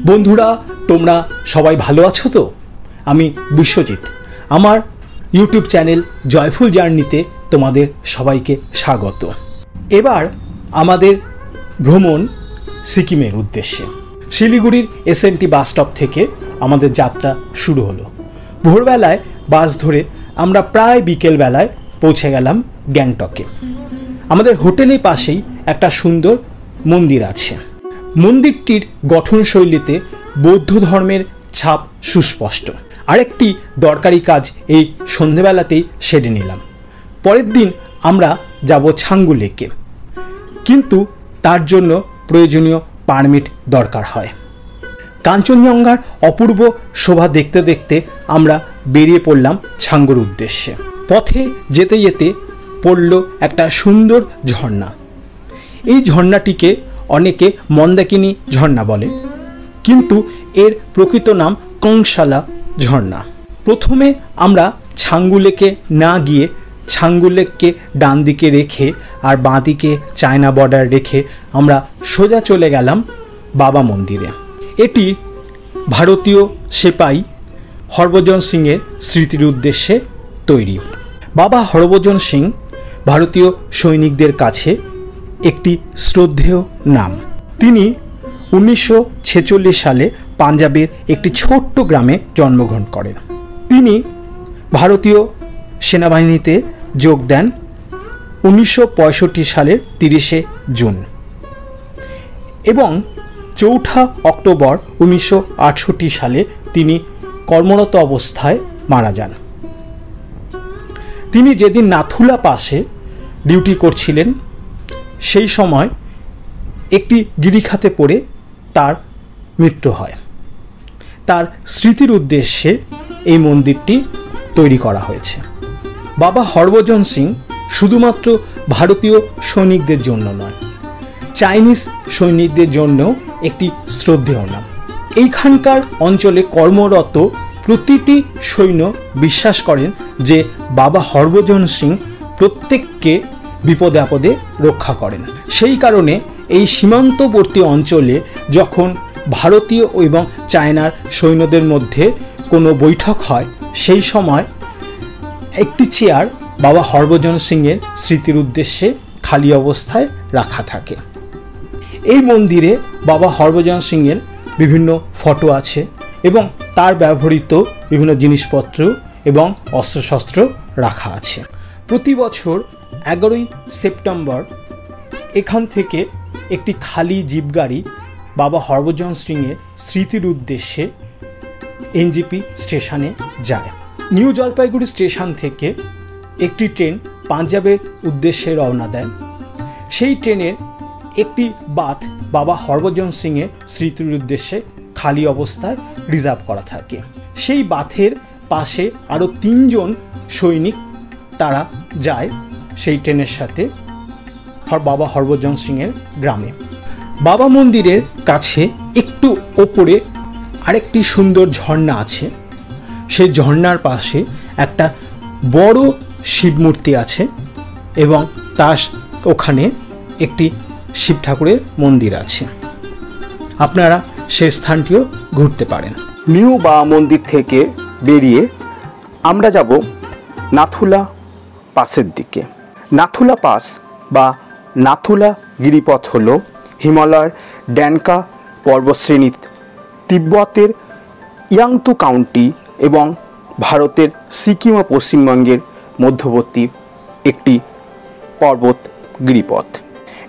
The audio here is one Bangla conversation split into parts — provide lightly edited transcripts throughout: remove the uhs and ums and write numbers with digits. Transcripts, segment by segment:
বন্ধুরা, তোমরা সবাই ভালো আছো তো? আমি বিশ্বজিৎ। আমার ইউটিউব চ্যানেল জয়ফুল জার্নিতে তোমাদের সবাইকে স্বাগত। এবার আমাদের ভ্রমণ সিকিমের উদ্দেশ্যে। শিলিগুড়ির এসএনটি বাস স্টপ থেকে আমাদের যাত্রা শুরু হলো। ভোরবেলায় বাস ধরে আমরা প্রায় বিকেলবেলায় পৌঁছে গেলাম গ্যাংটকে। আমাদের হোটেলের পাশেই একটা সুন্দর মন্দির আছে। মন্দিরটির গঠনশৈলীতে বৌদ্ধ ধর্মের ছাপ সুস্পষ্ট। আরেকটি দরকারি কাজ এই সন্ধেবেলাতেই সেরে নিলাম। পরের দিন আমরা যাব ছাঙ্গু লেকে, কিন্তু তার জন্য প্রয়োজনীয় পারমিট দরকার হয়। কাঞ্চনজঙ্ঘার অপূর্ব শোভা দেখতে দেখতে আমরা বেরিয়ে পড়লাম ছাঙ্গুর উদ্দেশ্যে। পথে যেতে যেতে পড়ল একটা সুন্দর ঝর্ণা। এই ঝর্ণাটিকে অনেকে মন্দাকিনী ঝর্ণা বলে, কিন্তু এর প্রকৃত নাম কংসালা ঝর্ণা। প্রথমে আমরা ছাঙ্গু লেকে না গিয়ে ছাঙ্গু লেককে ডান দিকে রেখে আর বাঁ দিকে চায়না বর্ডার রেখে আমরা সোজা চলে গেলাম বাবা মন্দিরে। এটি ভারতীয় সেপাই হরভজন সিংয়ের স্মৃতির উদ্দেশ্যে তৈরি। বাবা হরভজন সিং ভারতীয় সৈনিকদের কাছে একটি শ্রদ্ধেয় নাম। তিনি 1946 সালে পাঞ্জাবের একটি ছোট্ট গ্রামে জন্মগ্রহণ করেন। তিনি ভারতীয় সেনাবাহিনীতে যোগ দেন 1965 সালের 30 জুন এবং 4 অক্টোবর 1968 সালে তিনি কর্মরত অবস্থায় মারা যান। তিনি যেদিন নাথুলা পাসে ডিউটি করছিলেন সেই সময় একটি গিরিখাতে পড়ে তার মৃত্যু হয়। তার স্মৃতির উদ্দেশ্যে এই মন্দিরটি তৈরি করা হয়েছে। বাবা হরভজন সিং শুধুমাত্র ভারতীয় সৈনিকদের জন্য নয়, চাইনিজ সৈনিকদের জন্য একটি শ্রদ্ধেয় নাম। এইখানকার অঞ্চলে কর্মরত প্রতিটি সৈন্য বিশ্বাস করেন যে বাবা হরভজন সিং প্রত্যেককে বিপদে আপদে রক্ষা করেন। সেই কারণে এই সীমান্তবর্তী অঞ্চলে যখন ভারতীয় এবং চায়নার সৈন্যদের মধ্যে কোনো বৈঠক হয়, সেই সময় একটি চেয়ার বাবা হরভজন সিংয়ের স্মৃতির উদ্দেশ্যে খালি অবস্থায় রাখা থাকে। এই মন্দিরে বাবা হরভজন সিংয়ের বিভিন্ন ফটো আছে এবং তার ব্যবহৃত বিভিন্ন জিনিসপত্র এবং অস্ত্রশস্ত্র রাখা আছে। প্রতি বছর 11ই সেপ্টেম্বর এখান থেকে একটি খালি জিপ গাড়ি বাবা হরভজন সিংয়ের স্মৃতির উদ্দেশ্যে এনজেপি স্টেশনে যায়। নিউ জলপাইগুড়ি স্টেশন থেকে একটি ট্রেন পাঞ্জাবের উদ্দেশ্যে রওনা দেয়। সেই ট্রেনের একটি বাথ বাবা হরভজন সিংয়ের স্মৃতির উদ্দেশ্যে খালি অবস্থায় রিজার্ভ করা থাকে। সেই বাথের পাশে আরও 3 জন সৈনিক তারা যায় সেই ট্রেনের সাথে বাবা হরভজন সিংয়ের গ্রামে। বাবা মন্দিরের কাছে একটু ওপরে আরেকটি সুন্দর ঝর্ণা আছে। সেই ঝর্ণার পাশে একটা বড় শিব মূর্তি আছে এবং তার ওখানে একটি শিব ঠাকুরের মন্দির আছে। আপনারা সেই স্থানটিও ঘুরতে পারেন। নিউ বাবা মন্দির থেকে বেরিয়ে আমরা যাব নাথুলা পাসের দিকে। নাথুলা পাস বা নাথুলা গিরিপথ হল হিমালয়ের ড্যানকা পর্বতশ্রেণী, তিব্বতের ইয়াংতু কাউন্টি এবং ভারতের সিকিম ও পশ্চিমবঙ্গের মধ্যবর্তী একটি পর্বত গিরিপথ।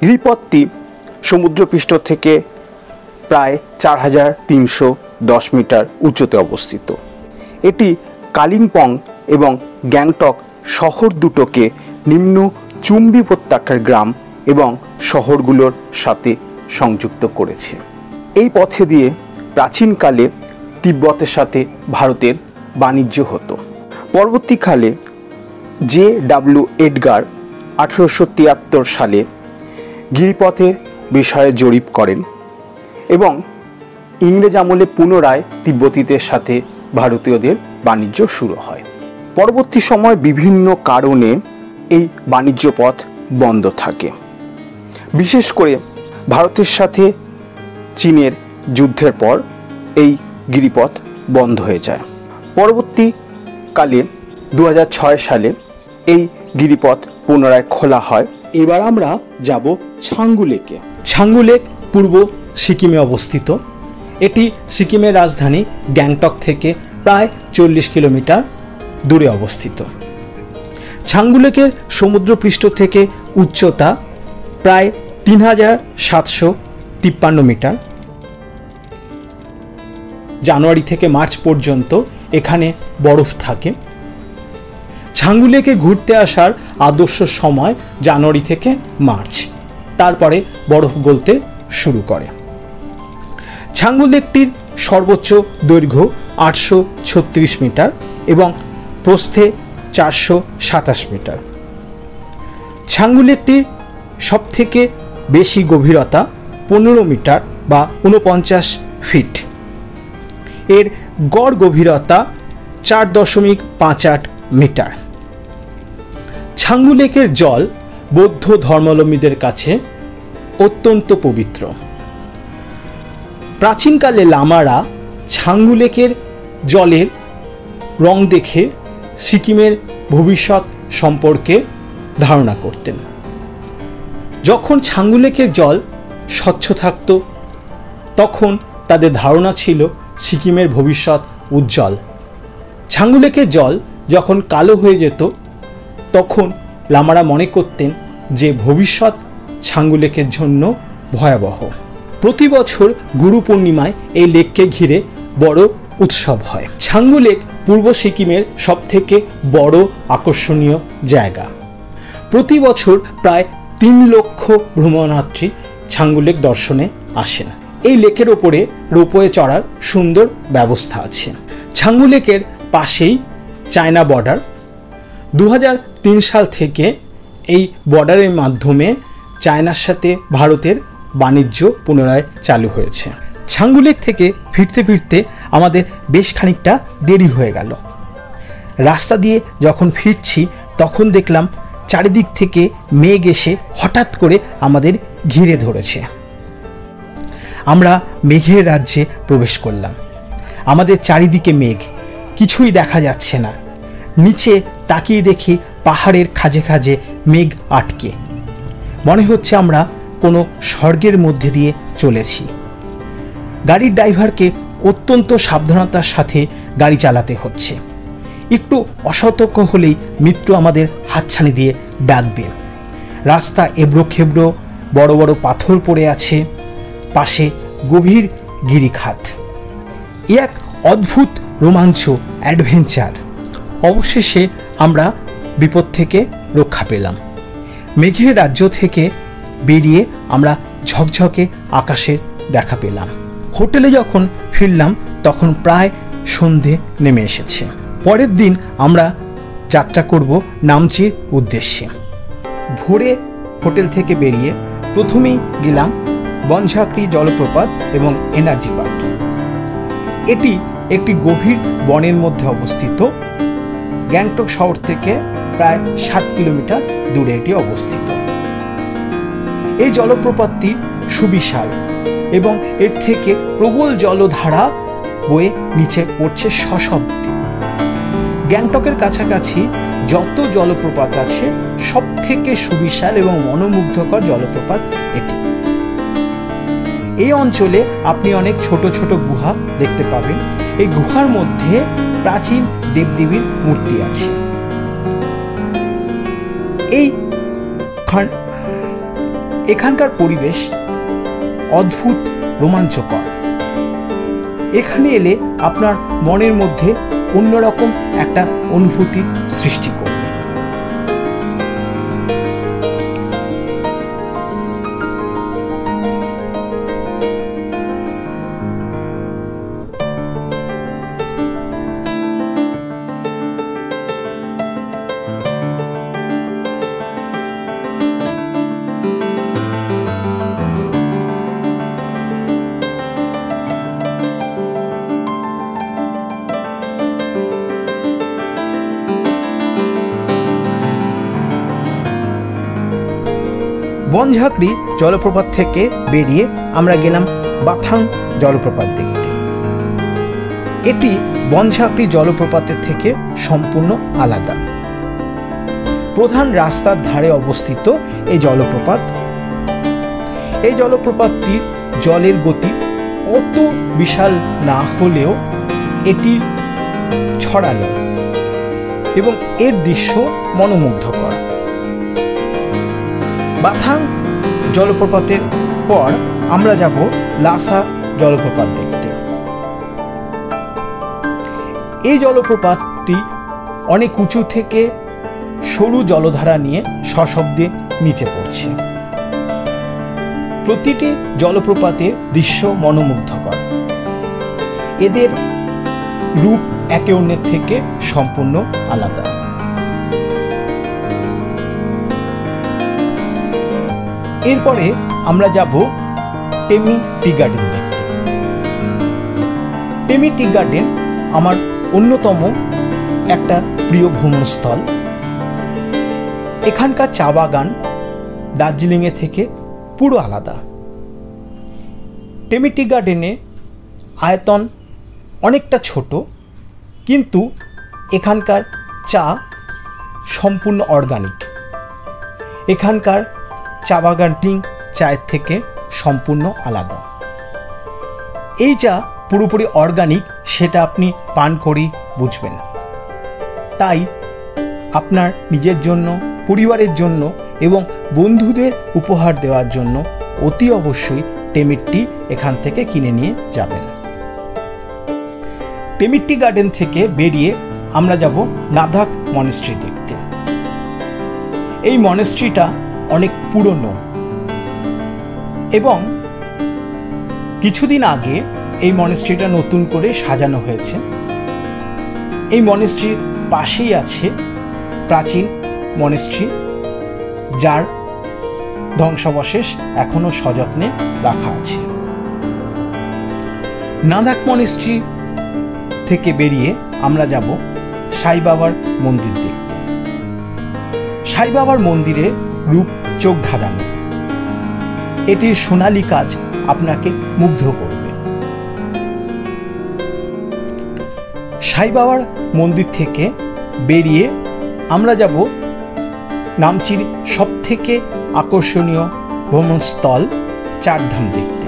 গিরিপথটি সমুদ্রপৃষ্ঠ থেকে প্রায় 4310 মিটার উচ্চতে অবস্থিত। এটি কালিম্পং এবং গ্যাংটক শহর দুটোকে নিম্ন চুম্বি উপত্যকার গ্রাম এবং শহরগুলোর সাথে সংযুক্ত করেছে। এই পথে দিয়ে প্রাচীনকালে তিব্বতের সাথে ভারতের বাণিজ্য হতো। পরবর্তীকালে JW এডগার 1873 সালে গিরিপথের বিষয়ে জরিপ করেন এবং ইংরেজ আমলে পুনরায় তিব্বতীদের সাথে ভারতীয়দের বাণিজ্য শুরু হয়। পরবর্তী সময় বিভিন্ন কারণে এই বাণিজ্য পথ বন্ধ থাকে। বিশেষ করে ভারতের সাথে চীনের যুদ্ধের পর এই গিরিপথ বন্ধ হয়ে যায়। পরবর্তীকালে 2006 সালে এই গিরিপথ পুনরায় খোলা হয়। এবার আমরা যাব ছাঙ্গু লেকে। ছাঙ্গু লেক পূর্ব সিকিমে অবস্থিত। এটি সিকিমের রাজধানী গ্যাংটক থেকে প্রায় 40 কিলোমিটার দূরে অবস্থিত। ছাঙ্গু লেকের সমুদ্রপৃষ্ঠ থেকে উচ্চতা প্রায় 3753 মিটার। জানুয়ারি থেকে মার্চ পর্যন্ত এখানে বরফ থাকে। ছাঙ্গু লেকে ঘুরতে আসার আদর্শ সময় জানুয়ারি থেকে মার্চ, তারপরে বরফ গলতে শুরু করে। ছাঙ্গু লেকটির সর্বোচ্চ দৈর্ঘ্য 836 মিটার এবং প্রস্থে 427 মিটার। ছাঙ্গু লেকটির সবথেকে বেশি গভীরতা 15 মিটার বা 49 ফিট। এর গড় গভীরতা 4.58 মিটার। ছাঙ্গু লেকের জল বৌদ্ধ ধর্মাবলম্বীদের কাছে অত্যন্ত পবিত্র। প্রাচীনকালে লামারা ছাঙ্গু লেকের জলের রং দেখে সিকিমের ভবিষ্যৎ সম্পর্কে ধারণা করতেন। যখন ছাঙ্গু লেকের জল স্বচ্ছ থাকত তখন তাদের ধারণা ছিল সিকিমের ভবিষ্যৎ উজ্জ্বল। ছাঙ্গু লেকের জল যখন কালো হয়ে যেত তখন লামারা মনে করতেন যে ভবিষ্যৎ ছাঙ্গু লেকের জন্য ভয়াবহ। প্রতি বছর গুরু পূর্ণিমায় এই লেককে ঘিরে বড় উৎসব হয়। ছাঙ্গু লেক পূর্ব সিকিমের সবথেকে বড় আকর্ষণীয় জায়গা। প্রতি বছর প্রায় 3 লক্ষ ভ্রমণার্থী ছাঙ্গু লেক দর্শনে আসেন। এই লেকের ওপরে রোপওয়ে চড়ার সুন্দর ব্যবস্থা আছে। ছাঙ্গু লেকের পাশেই চায়না বর্ডার। 2003 সাল থেকে এই বর্ডারের মাধ্যমে চায়নার সাথে ভারতের বাণিজ্য পুনরায় চালু হয়েছে। ছাঙ্গু লেক থেকে ফিরতে ফিরতে আমাদের বেশ খানিকটা দেরি হয়ে গেল। রাস্তা দিয়ে যখন ফিরছি তখন দেখলাম চারিদিক থেকে মেঘ এসে হঠাৎ করে আমাদের ঘিরে ধরেছে। আমরা মেঘের রাজ্যে প্রবেশ করলাম। আমাদের চারিদিকে মেঘ, কিছুই দেখা যাচ্ছে না। নিচে তাকিয়ে দেখি পাহাড়ের খাঁজে খাঁজে মেঘ আটকে। মনে হচ্ছে আমরা কোনো স্বর্গের মধ্যে দিয়ে চলেছি। গাড়ির ড্রাইভারকে অত্যন্ত সাবধানতার সাথে গাড়ি চালাতে হচ্ছে। একটু অসতর্ক হলেই মৃত্যু আমাদের হাতছানি দিয়ে ডাকবে। রাস্তা এবড়ো খেবড়ো, বড় বড় পাথর পড়ে আছে, পাশে গভীর গিরিখাত। এক অদ্ভুত রোমাঞ্চ, অ্যাডভেঞ্চার। অবশেষে আমরা বিপদ থেকে রক্ষা পেলাম। মেঘের রাজ্য থেকে বেরিয়ে আমরা ঝকঝকে আকাশের দেখা পেলাম। হোটেলে যখন ফিরলাম তখন প্রায় সন্ধে নেমে এসেছে। পরের দিন আমরা যাত্রা করব নামচির উদ্দেশ্যে। ভোরে হোটেল থেকে বেরিয়ে প্রথমেই গেলাম বনঝাঁকড়ি জলপ্রপাত এবং এনার্জি পার্কে। এটি একটি গভীর বনের মধ্যে অবস্থিত। গ্যাংটক শহর থেকে প্রায় 7 কিলোমিটার দূরে এটি অবস্থিত। এই জলপ্রপাতটি সুবিশাল এবং এর থেকে প্রবল জলধারা বয়ে নিচে পড়ছে সশব্দে। গ্যাংটকের কাছাকাছি যত জলপ্রপাত আছে সব থেকে সুবিশাল এবং মনোমুগ্ধকর জলপ্রপাত এটি। এই অঞ্চলে আপনি অনেক ছোট ছোট গুহা দেখতে পাবেন। এই গুহার মধ্যে প্রাচীন দেবদেবীর মূর্তি আছে। এখানকার পরিবেশ অদ্ভুত রোমাঞ্চকর। এখানে এলে আপনার মনের মধ্যে অন্যরকম একটা অনুভূতির সৃষ্টি করবে। বনঝাঁকড়ি জলপ্রপাত থেকে বেরিয়ে আমরা গেলাম বাথাং জলপ্রপাত দেখতে। এটি বনঝাঁকড়ি জলপ্রপাতের থেকে সম্পূর্ণ আলাদা। প্রধান রাস্তার ধারে অবস্থিত এই জলপ্রপাত। এই জলপ্রপাতটির জলের গতি অত বিশাল না হলেও এটি ছড়ানো এবং এর দৃশ্য মনোমুগ্ধকর। বাথাং জলপ্রপাতের পর আমরা যাব লাসা জলপ্রপাত দেখতে। এই জলপ্রপাতটি অনেক উঁচু থেকে সরু জলধারা নিয়ে সশব্দে নিচে পড়ছে। প্রতিটি জলপ্রপাতের দৃশ্য মনোমুগ্ধকর। এদের রূপ একে অন্যের থেকে সম্পূর্ণ আলাদা। এরপরে আমরা যাব টেমি টি গার্ডেন দেখতে। টেমি টি গার্ডেন আমার অন্যতম একটা প্রিয় ভ্রমণস্থল। এখানকার চা বাগান দার্জিলিংয়ে থেকে পুরো আলাদা। টেমি টি গার্ডেনে আয়তন অনেকটা ছোট, কিন্তু এখানকার চা সম্পূর্ণ অর্গানিক। এখানকার চা বাগানটি চায়ের থেকে সম্পূর্ণ আলাদা। এই চা পুরোপুরি অর্গানিক, সেটা আপনি পান করেই বুঝবেন। তাই আপনার নিজের জন্য, পরিবারের জন্য এবং বন্ধুদের উপহার দেওয়ার জন্য অতি অবশ্যই টেমির টি এখান থেকে কিনে নিয়ে যাবেন। টেমির টি গার্ডেন থেকে বেরিয়ে আমরা যাব নাধাক মনেস্ট্রি দেখতে। এই মনেস্ট্রিটা অনেক পুরনো এবং কিছুদিন আগে এই মনেস্ট্রিটা নতুন করে সাজানো হয়েছে। এই মনেস্ট্রির পাশেই আছে প্রাচীন মনেস্ট্রি, যার ধ্বংসাবশেষ এখনো সযত্নে রাখা আছে। নাধাক মনেস্ট্রি থেকে বেরিয়ে আমরা যাব সাই বাবার মন্দির দেখতে। সাই বাবার মন্দিরের রূপ চোখ ধাঁধানো। এটির সোনালী কাজ আপনাকে মুগ্ধ করবে। সাই বাবার মন্দির থেকে বেরিয়ে আমরা যাব নামচির সবথেকে আকর্ষণীয় ভ্রমণস্থল চারধাম দেখতে।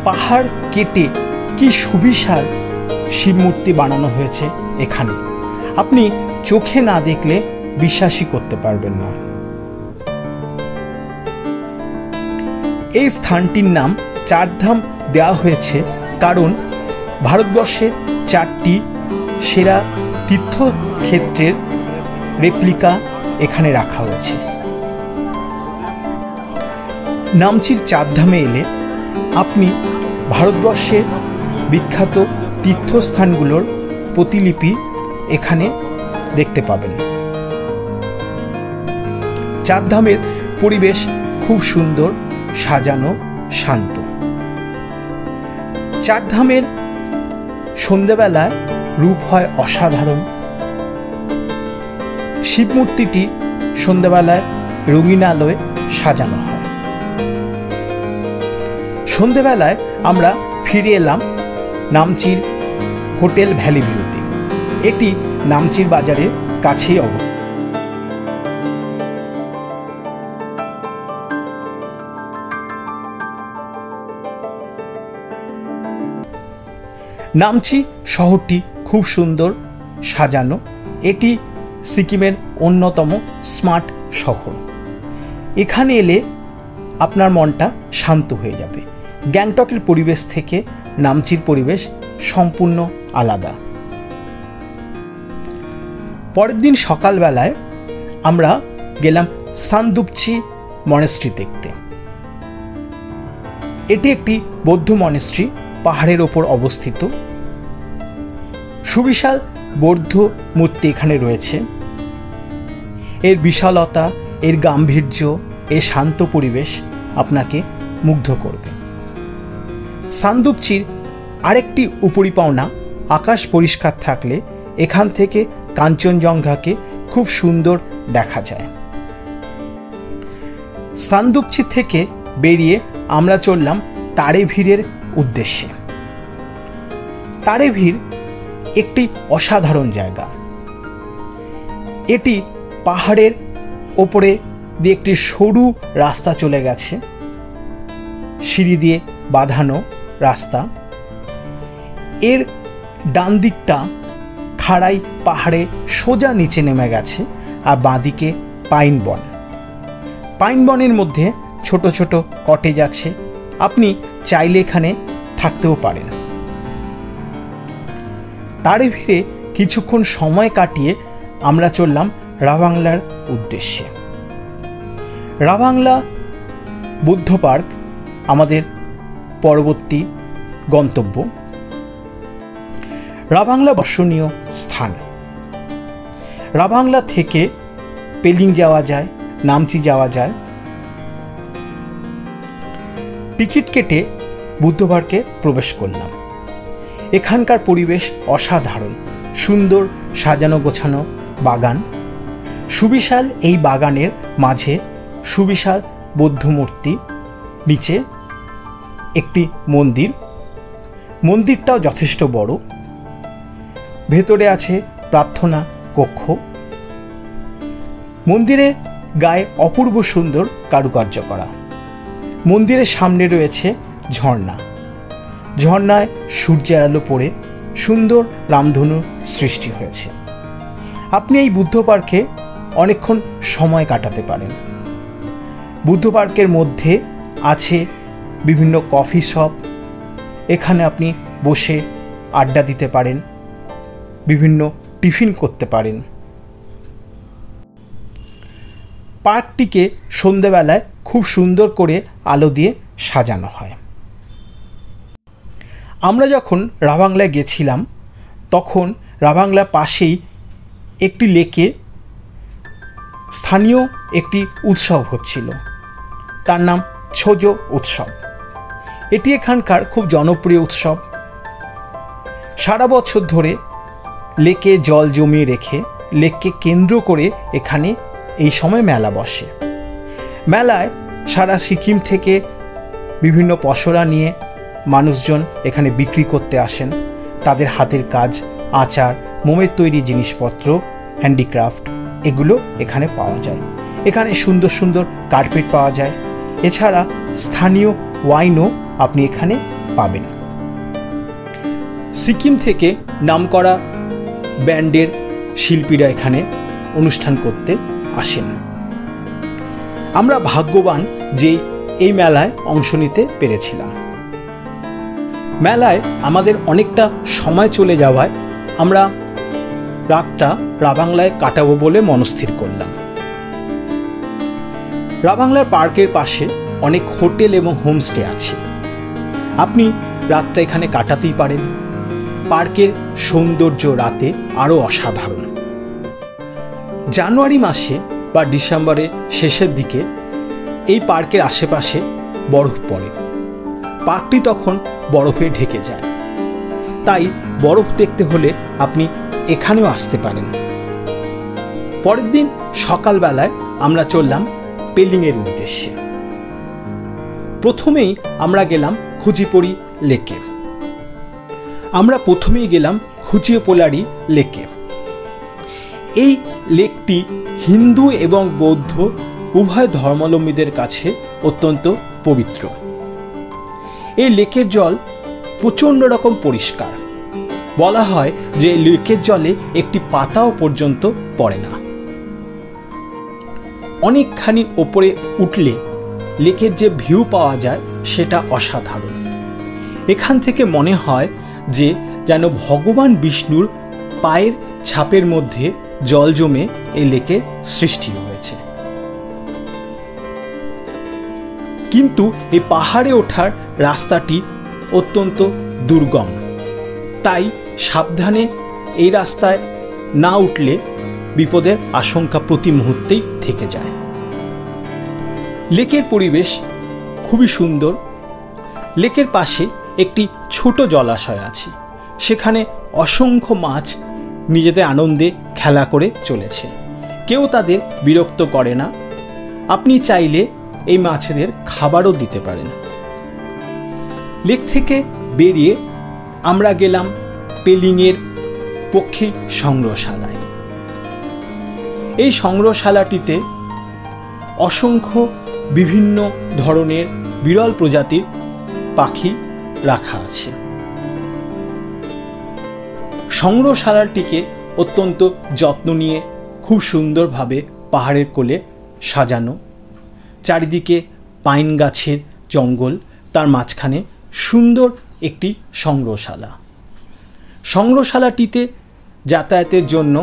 পাহাড় কেটে কি সুবিশাল শিব মূর্তি বানানো হয়েছে এখানে, আপনি চোখে না দেখলে বিশ্বাসই করতে পারবেন না। এই স্থানটির নাম চারধাম দেওয়া হয়েছে কারণ ভারতবর্ষের 4টি সেরা তীর্থক্ষেত্রের রেপ্লিকা এখানে রাখা হয়েছে। নামচির চারধামে এলে আপনি ভারতবর্ষের বিখ্যাত তীর্থস্থানগুলোর প্রতিলিপি এখানে দেখতে পাবেন। চারধামের পরিবেশ খুব সুন্দর, সাজানো, শান্ত। চারধামের সন্ধ্যাবেলায় রূপ হয় অসাধারণ। শিব মূর্তিটি সন্ধ্যাবেলায় রঙিন আলোয় সাজানো হয়। সন্ধ্যাবেলায় আমরা ফিরে এলাম নামচির হোটেল ভ্যালি ভিউতে। এটি নামচির বাজারের কাছেই অবস্থিত। নামচি শহরটি খুব সুন্দর সাজানো। এটি সিকিমের অন্যতম স্মার্ট শহর। এখানে এলে আপনার মনটা শান্ত হয়ে যাবে। গ্যাংটকের পরিবেশ থেকে নামচির পরিবেশ সম্পূর্ণ আলাদা। পরের দিন সকালবেলায় আমরা গেলাম সান্দুপচি মনেস্ট্রি দেখতে। এটি একটি বৌদ্ধ মনেস্ট্রি, পাহাড়ের ওপর অবস্থিত। সুবিশাল বৌদ্ধ মূর্তি এখানে রয়েছে। এর বিশালতা, এর গাম্ভীর্য, এর শান্ত পরিবেশ আপনাকে মুগ্ধ করবে। সান্দুপচির আরেকটি উপরি পাওনা, আকাশ পরিষ্কার থাকলে এখান থেকে কাঞ্চনজঙ্ঘাকে খুব সুন্দর দেখা যায়। সান্দুপচি থেকে বেরিয়ে আমরা চললাম তারেভিরের উদ্দেশ্যে। তারেভির একটি অসাধারণ জায়গা। এটি পাহাড়ের ওপরে দিয়ে একটি সরু রাস্তা চলে গেছে, সিঁড়ি দিয়ে বাঁধানো রাস্তা। এর ডান দিকটা খাড়াই পাহাড়ে সোজা নিচে নেমে গেছে, আর বাঁদিকে পাইন বন। পাইন বনের মধ্যে ছোট ছোট কটেজ আছে, আপনি চাইলে এখানে থাকতেও পারেন। তারেভিরে কিছুক্ষণ সময় কাটিয়ে আমরা চললাম রাভাংলার উদ্দেশ্যে। রাভাংলা বুদ্ধ পার্ক আমাদের পরবর্তী গন্তব্য। রাভাংলা দর্শনীয় স্থান। রাভাংলা থেকে পেলিং যাওয়া যায়, নামচি যাওয়া যায়। টিকিট কেটে বুদ্ধ পার্কে প্রবেশ করলাম। এখানকার পরিবেশ অসাধারণ, সুন্দর সাজানো গোছানো বাগান। সুবিশাল এই বাগানের মাঝে সুবিশাল বৌদ্ধ মূর্তি, নিচে একটি মন্দির। মন্দিরটাও যথেষ্ট বড়। ভেতরে আছে প্রার্থনা কক্ষ। মন্দিরের গায়ে অপূর্ব সুন্দর কারুকার্য করা। মন্দিরের সামনে রয়েছে ঝর্ণা। ঝর্ণায় সূর্যের আলো পড়ে সুন্দর রামধনু সৃষ্টি হয়েছে। আপনি এই বুদ্ধ পার্কে অনেকক্ষণ সময় কাটাতে পারেন। বুদ্ধ পার্কের মধ্যে আছে বিভিন্ন কফি শপ, এখানে আপনি বসে আড্ডা দিতে পারেন, বিভিন্ন টিফিন করতে পারেন। পার্কটিকে সন্ধ্যেবেলায় খুব সুন্দর করে আলো দিয়ে সাজানো হয়। আমরা যখন রাভাংলায় গেছিলাম তখন রাভাংলার পাশেই একটি লেকে স্থানীয় একটি উৎসব হচ্ছিল, তার নাম ছোজো উৎসব। এটি এখানকার খুব জনপ্রিয় উৎসব। সারা বছর ধরে লেকে জল জমিয়ে রেখে লেককে কেন্দ্র করে এখানে এই সময় মেলা বসে। মেলায় সারা সিকিম থেকে বিভিন্ন পসরা নিয়ে মানুষজন এখানে বিক্রি করতে আসেন। তাদের হাতের কাজ, আচার, মোমের তৈরি জিনিসপত্র, হ্যান্ডিক্রাফট, এগুলো এখানে পাওয়া যায়। এখানে সুন্দর সুন্দর কার্পেট পাওয়া যায়। এছাড়া স্থানীয় ওয়াইনও আপনি এখানে পাবেন। সিকিম থেকে নামকরা ব্যান্ডের শিল্পীরা এখানে অনুষ্ঠান করতে আসেন। আমরা ভাগ্যবান যে এই মেলায় অংশ নিতে পেরেছিলাম। মেলায় আমাদের অনেকটা সময় চলে যাওয়ায় আমরা রাতটা রাভাংলায় কাটাবো বলে মনস্থির করলাম। রাভাংলার পার্কের পাশে অনেক হোটেল এবং হোমস্টে আছে, আপনি রাতটা এখানে কাটাতেই পারেন। পার্কের সৌন্দর্য রাতে আরও অসাধারণ। জানুয়ারি মাসে বা ডিসেম্বরের শেষের দিকে এই পার্কের আশেপাশে বরফ পড়ে। পার্কটি তখন বরফে ঢেকে যায়, তাই বরফ দেখতে হলে আপনি এখানেও আসতে পারেন। পরের দিন সকালবেলায় আমরা চললাম পেলিংয়ের উদ্দেশ্যে। প্রথমেই আমরা গেলাম খুচিপড়ি লেকে। আমরা প্রথমেই গেলাম খুচিপোলারি লেকে। এই লেকটি হিন্দু এবং বৌদ্ধ উভয় ধর্মাবলম্বীদের কাছে অত্যন্ত পবিত্র। এই লেকের জল প্রচণ্ড রকম পরিষ্কার। বলা হয় যে লেকের জলে একটি পাতাও পর্যন্ত পড়ে না। অনেকখানি ওপরে উঠলে লেকের যে ভিউ পাওয়া যায় সেটা অসাধারণ। এখান থেকে মনে হয় যে যেন ভগবান বিষ্ণুর পায়ের ছাপের মধ্যে জল জমে এই লেকের সৃষ্টি হয়েছে। কিন্তু এই পাহাড়ে ওঠার রাস্তাটি অত্যন্ত দুর্গম, তাই সাবধানে এই রাস্তায় না উঠলে বিপদের আশঙ্কা প্রতি মুহূর্তেই থেকে যায়। লেকের পরিবেশ খুবই সুন্দর। লেকের পাশে একটি ছোট জলাশয় আছে, সেখানে অসংখ্য মাছ নিজেদের আনন্দে খেলা করে চলেছে। কেউ তাদের বিরক্ত করে না। আপনি চাইলে এই মাছেদের খাবারও দিতে পারেন। লেক থেকে বেরিয়ে আমরা গেলাম পেলিংয়ের পক্ষী সংগ্রহশালায়। এই সংগ্রহশালাটিতে অসংখ্য বিভিন্ন ধরনের বিরল প্রজাতির পাখি রাখা আছে। সংগ্রহশালাটিকে অত্যন্ত যত্ন নিয়ে খুব সুন্দরভাবে পাহাড়ের কোলে সাজানো, চারিদিকে পাইন গাছের জঙ্গল, তার মাঝখানে সুন্দর একটি সংগ্রহশালা। সংগ্রহশালাটিতে যাতায়াতের জন্য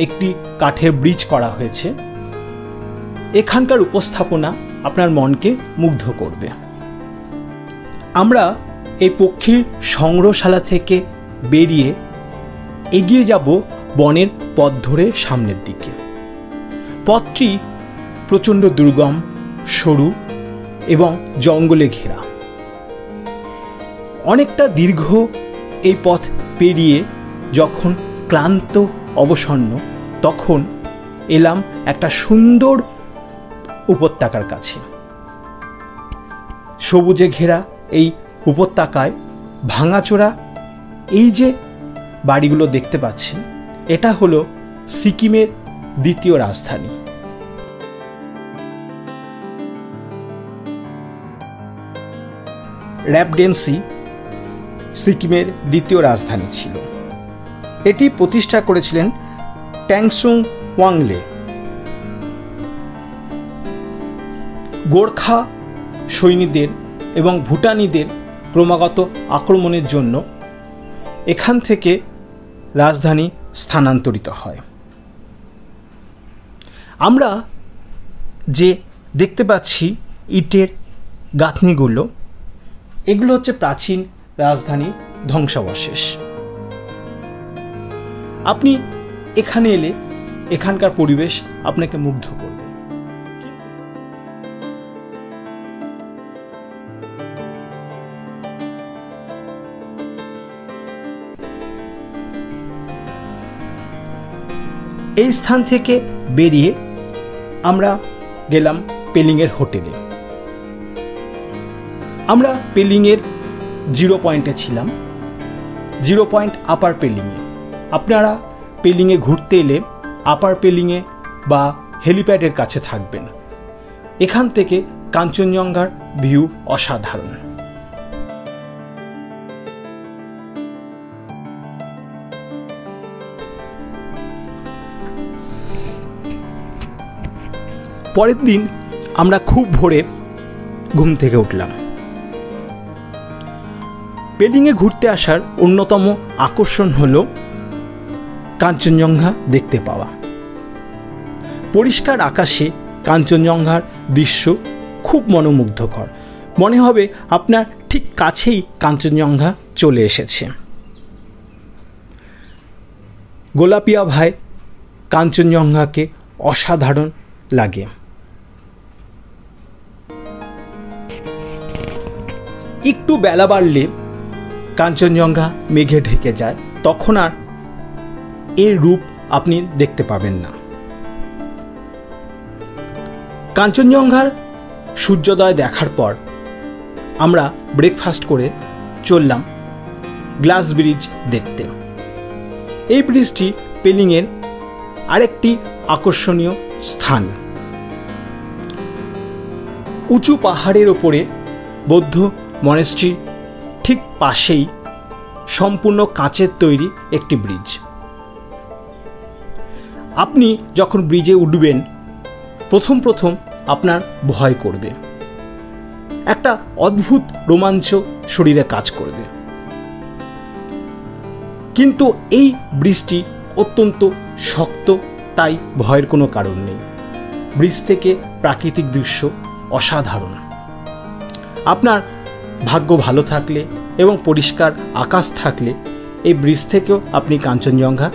একটি কাঠের ব্রিজ করা হয়েছে। এখানকার উপস্থাপনা আপনার মনকে মুগ্ধ করবে। আমরা এই পক্ষীর সংগ্রহশালা থেকে বেরিয়ে এগিয়ে যাব বনের পথ ধরে সামনের দিকে। পথটি প্রচণ্ড দুর্গম, সরু এবং জঙ্গলে ঘেরা। অনেকটা দীর্ঘ এই পথ পেরিয়ে যখন ক্লান্ত অবসন্ন, তখন এলাম একটা সুন্দর উপত্যকার কাছে। সবুজে ঘেরা এই উপত্যকায় ভাঙাচোরা এই যে বাড়িগুলো দেখতে পাচ্ছেন, এটা হলো সিকিমের দ্বিতীয় রাজধানী। র্যাপডেন্সি সিকিমের দ্বিতীয় রাজধানী ছিল। এটি প্রতিষ্ঠা করেছিলেন ট্যাংসুং ওয়াংলে। গোর্খা সৈনিকদের এবং ভুটানিদের ক্রমাগত আক্রমণের জন্য এখান থেকে রাজধানী স্থানান্তরিত হয়। আমরা যে দেখতে পাচ্ছি ইটের গাঁথনিগুলো, এগুলো হচ্ছে প্রাচীন রাজধানীর ধ্বংসাবশেষ। আপনি এখানে এলে এখানকার পরিবেশ আপনাকে মুগ্ধ করবে। এই স্থান থেকে বেরিয়ে আমরা গেলাম পেলিংয়ের হোটেলে। আমরা পেলিংয়ের 0 পয়েন্টে ছিলাম, 0 পয়েন্ট আপার পেলিংয়ে। আপনারা পেলিংয়ে ঘুরতে এলে আপার পেলিংয়ে বা হেলিপ্যাডের কাছে থাকবেন। এখান থেকে কাঞ্চনজঙ্ঘার ভিউ অসাধারণ। পরের দিন আমরা খুব ভোরে ঘুম থেকে উঠলাম। পেলিংয়ে ঘুরতে আসার অন্যতম আকর্ষণ হল কাঞ্চনজঙ্ঘা দেখতে পাওয়া। পরিষ্কার আকাশে কাঞ্চনজঙ্ঘার দৃশ্য খুব মনোমুগ্ধকর। মনে হবে আপনার ঠিক কাছেই কাঞ্চনজঙ্ঘা চলে এসেছে। গোলাপি আভায় কাঞ্চনজঙ্ঘাকে অসাধারণ লাগে। একটু বেলা বাড়লে কাঞ্চনজঙ্ঘা মেঘে ঢেকে যায়, তখন আর এর রূপ আপনি দেখতে পাবেন না। কাঞ্চনজঙ্ঘার সূর্যোদয় দেখার পর আমরা ব্রেকফাস্ট করে চললাম গ্লাস ব্রিজ দেখতে। এই ব্রিজটি পেলিংয়ের আরেকটি আকর্ষণীয় স্থান। উঁচু পাহাড়ের ওপরে বৌদ্ধ মনেস্ট্রি ঠিক পাশেই সম্পূর্ণ কাঁচের তৈরি একটি ব্রিজ। আপনি যখন ব্রিজে উঠবেন, প্রথম আপনার ভয় করবে, একটা অদ্ভুত রোমাঞ্চ শরীরে কাজ করবে। কিন্তু এই ব্রিজটি অত্যন্ত শক্ত, তাই ভয়ের কোনো কারণ নেই। ব্রিজ থেকে প্রাকৃতিক দৃশ্য অসাধারণ। আপনার ভাগ্য ভালো থাকলে এবং পরিষ্কার আকাশ থাকলে এই ব্রিজ থেকেও আপনি কাঞ্চনজঙ্ঘা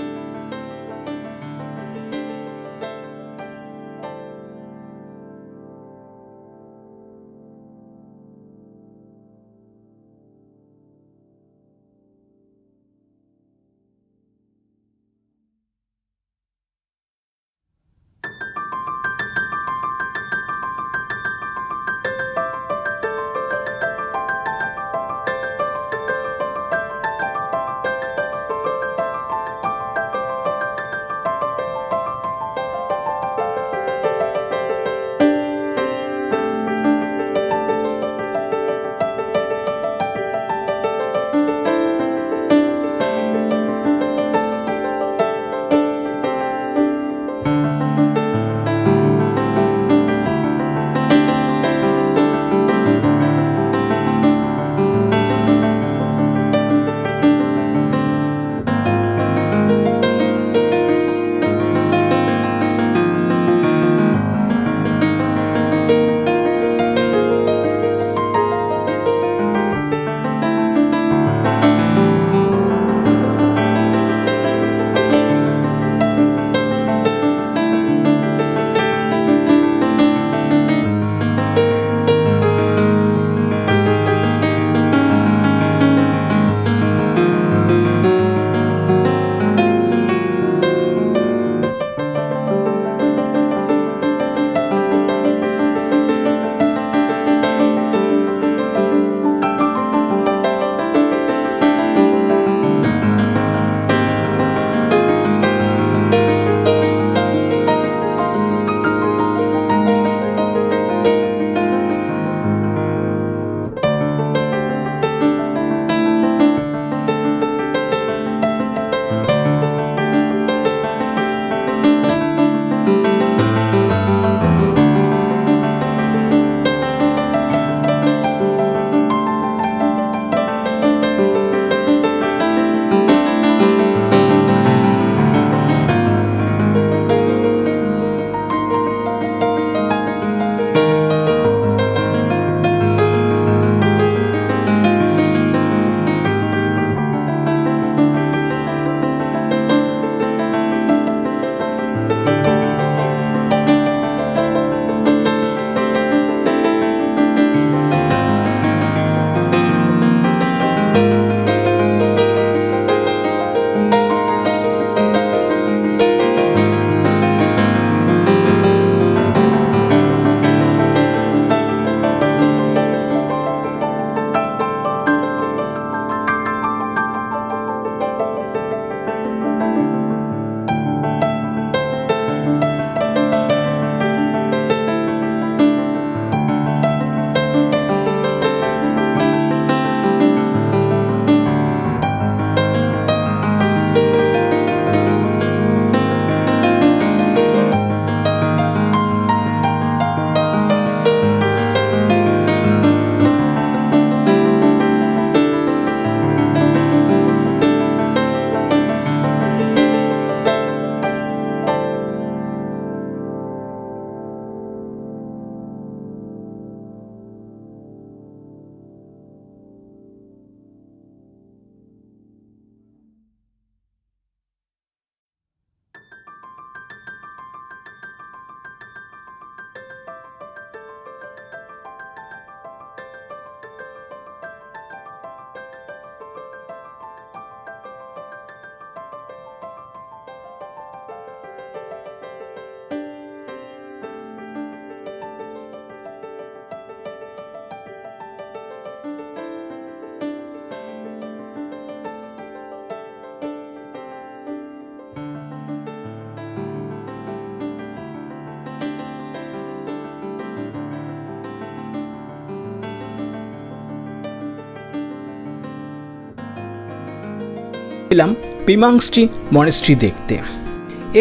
এলাম পেমাংস্ট্রি মনেস্ট্রি দেখতে।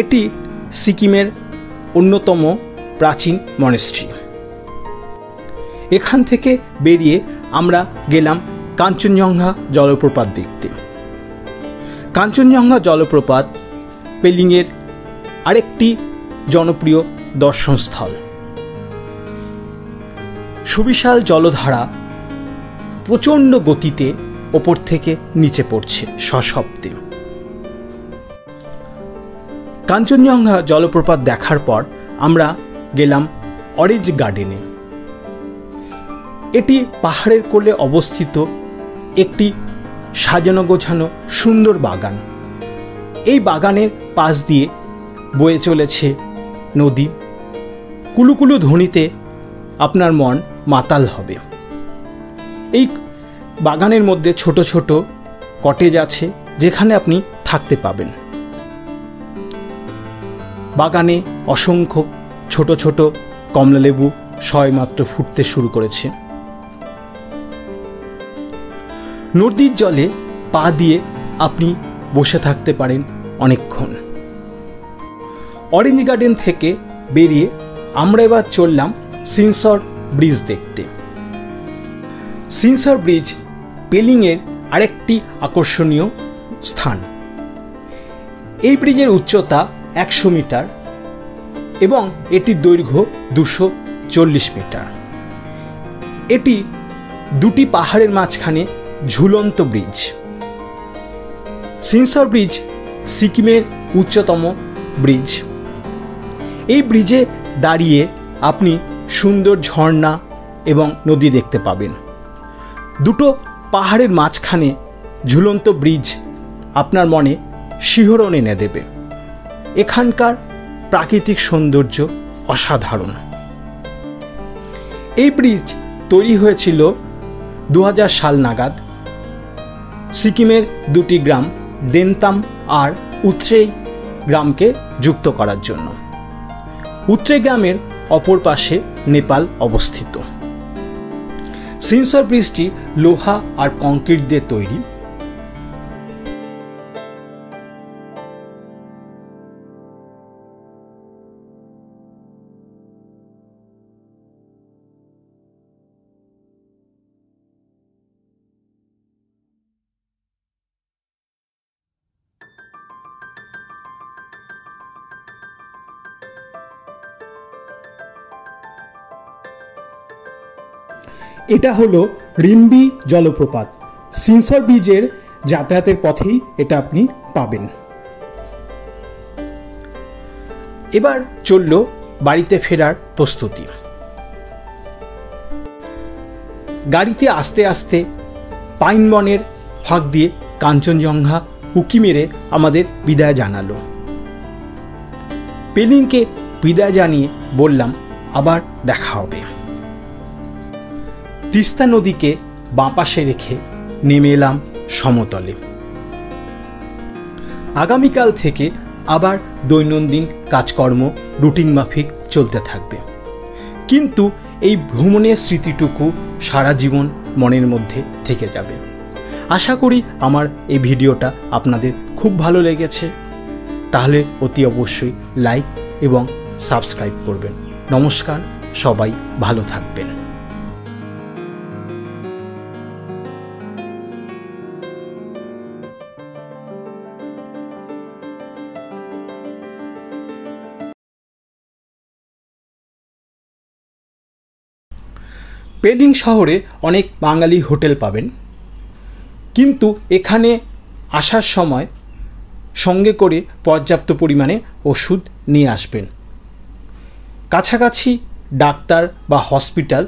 এটি সিকিমের অন্যতম প্রাচীন মনেস্ট্রি। এখান থেকে বেরিয়ে আমরা গেলাম কাঞ্চনজঙ্ঘা জলপ্রপাত দেখতে। কাঞ্চনজঙ্ঘা জলপ্রপাত পেলিংয়ের আরেকটি জনপ্রিয় দর্শনস্থল। সুবিশাল জলধারা প্রচণ্ড গতিতে ওপর থেকে নিচে পড়ছে সশব্দে। কাঞ্চনজঙ্ঘা জলপ্রপাত দেখার পর আমরা গেলাম অরেঞ্জ গার্ডেনে। এটি পাহাড়ের কোলে অবস্থিত একটি সাজানো গোছানো সুন্দর বাগান। এই বাগানের পাশ দিয়ে বয়ে চলেছে নদী। কুলুকুলু ধ্বনিতে আপনার মন মাতাল হবে। এই বাগানের মধ্যে ছোট ছোট কটেজ আছে যেখানে আপনি থাকতে পাবেন। বাগানে অসংখ্য ছোট ছোট কমলালেবু সবেমাত্র ফুটতে শুরু করেছে। নদীর জলে পা দিয়ে আপনি বসে থাকতে পারেন অনেকক্ষণ। অরেঞ্জ গার্ডেন থেকে বেরিয়ে আমরা এবার চললাম সিনসর ব্রিজ দেখতে। সিনসর ব্রিজ পেলিংয়ের আরেকটি আকর্ষণীয় স্থান। এই ব্রিজের উচ্চতা 100 মিটার এবং এটির দৈর্ঘ্য 240 মিটার। এটি দুটি পাহাড়ের মাঝখানে ঝুলন্ত ব্রিজ। সিনসর ব্রিজ সিকিমের উচ্চতম ব্রিজ। এই ব্রিজে দাঁড়িয়ে আপনি সুন্দর ঝর্ণা এবং নদী দেখতে পাবেন। দুটো পাহাড়ের মাঝখানে ঝুলন্ত ব্রিজ আপনার মনে শিহরণ এনে দেবে। এখানকার প্রাকৃতিক সৌন্দর্য অসাধারণ। এই ব্রিজ তৈরি হয়েছিল 2000 সাল নাগাদ সিকিমের দুটি গ্রাম দেনতাম আর উত্রেই গ্রামকে যুক্ত করার জন্য। উত্রে গ্রামের অপর পাশে নেপাল অবস্থিত। সিনসর ব্রিজটি লোহা আর কংক্রিট দিয়ে তৈরি। এটা হলো রিম্বি জলপ্রপাত। সিনসর ব্রিজের যাতায়াতের পথেই এটা আপনি পাবেন। এবার চলল বাড়িতে ফেরার প্রস্তুতি। গাড়িতে আস্তে আস্তে পাইন বনের ফাঁক দিয়ে কাঞ্চনজঙ্ঘা উঁকি মেরে আমাদের বিদায় জানালো। পেলিংকে বিদায় জানিয়ে বললাম আবার দেখা হবে। তিস্তা নদীকে বাঁ পাশে রেখে নেমে এলাম সমতলে। আগামীকাল থেকে আবার দৈনন্দিন কাজকর্ম রুটিন মাফিক চলতে থাকবে, কিন্তু এই ভ্রমণের স্মৃতিটুকু সারা জীবন মনের মধ্যে থেকে যাবে। আশা করি আমার এই ভিডিওটা আপনাদের খুব ভালো লেগেছে। তাহলে অতি অবশ্যই লাইক এবং সাবস্ক্রাইব করবেন। নমস্কার, সবাই ভালো থাকবেন। পেলিং শহরে অনেক বাঙালি হোটেল পাবেন, কিন্তু এখানে আসার সময় সঙ্গে করে পর্যাপ্ত পরিমাণে ওষুধ নিয়ে আসবেন। কাছাকাছি ডাক্তার বা হসপিটাল